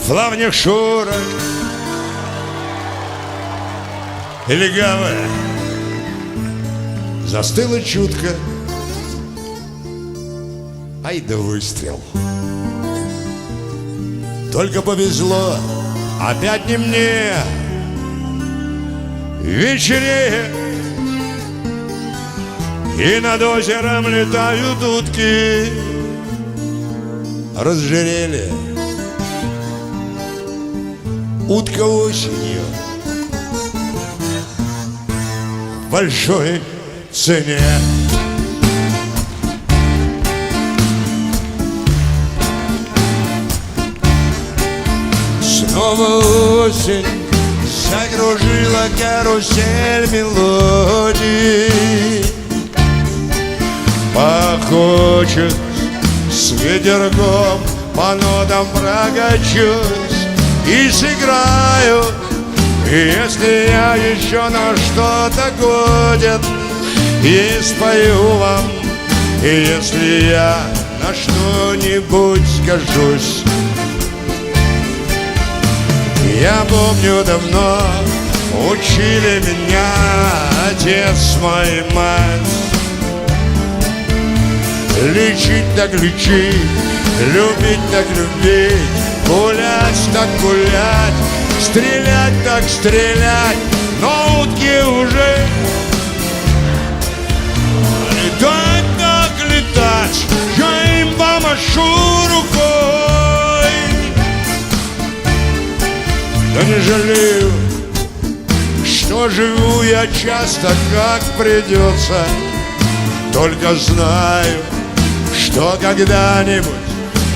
плавнях шурок и легавая застыла чутко. Ай да выстрел. Только повезло, опять не мне. Вечереет, и над озером летают утки. Разжирели утка осенью в большой цене. Снова осень закружила карусель мелодий. Похочет с ветерком по нотам прокачусь и сыграю. И если я еще на что-то годен, и спою вам. И если я на что-нибудь скажусь. Я помню, давно учили меня отец мой, мать. Лечить так лечить, любить так любить, гулять так гулять, стрелять так стрелять. Но утки уже летать так летать, я им помашу рукой. Да не жалею, что живу я часто как придется. Только знаю, что когда-нибудь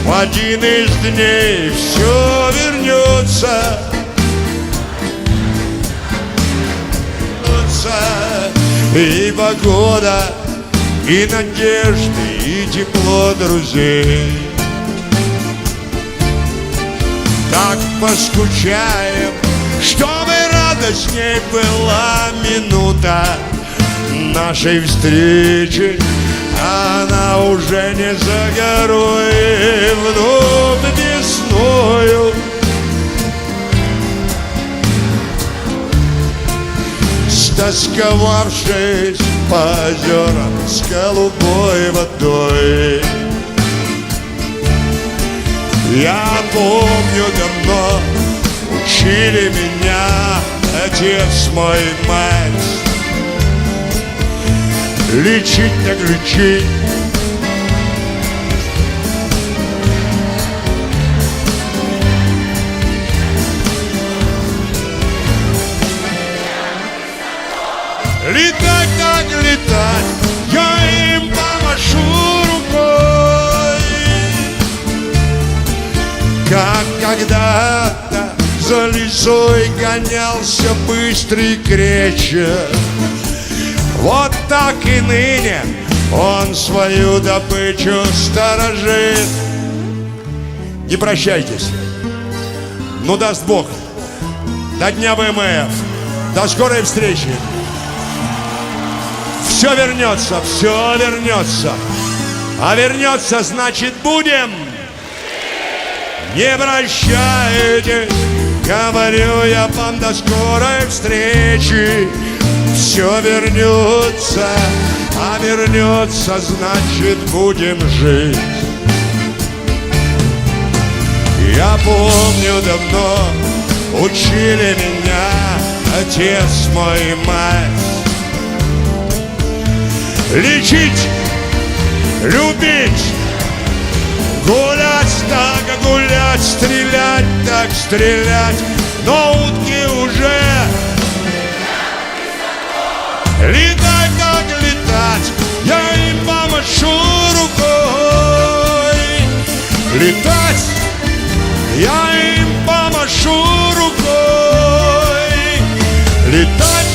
в один из дней все вернется. И погода, и надежды, и тепло друзей. Так поскучаем, чтобы радостней была минута нашей встречи. Она уже не за горой, вновь весною стосковавшись по озерам с голубой водой. Я помню, давно учили меня отец мой, мать. Лечить так лечить, летать так летать, я им помашу рукой. Как когда-то за лисой гонялся быстрый кречет, вот так и ныне он свою добычу сторожит. Не прощайтесь, ну даст Бог, до дня ВМФ, до скорой встречи. Все вернется, все вернется. А вернется, значит, будем. Не прощайтесь, говорю я вам, до скорой встречи. Все вернется, а вернется, значит, будем жить. Я помню, давно учили меня отец мой, мать. Лечить, любить, гулять так гулять, стрелять так стрелять. Но утки уже летать так летать, я им помашу рукой. Летать, я им помашу рукой. Летать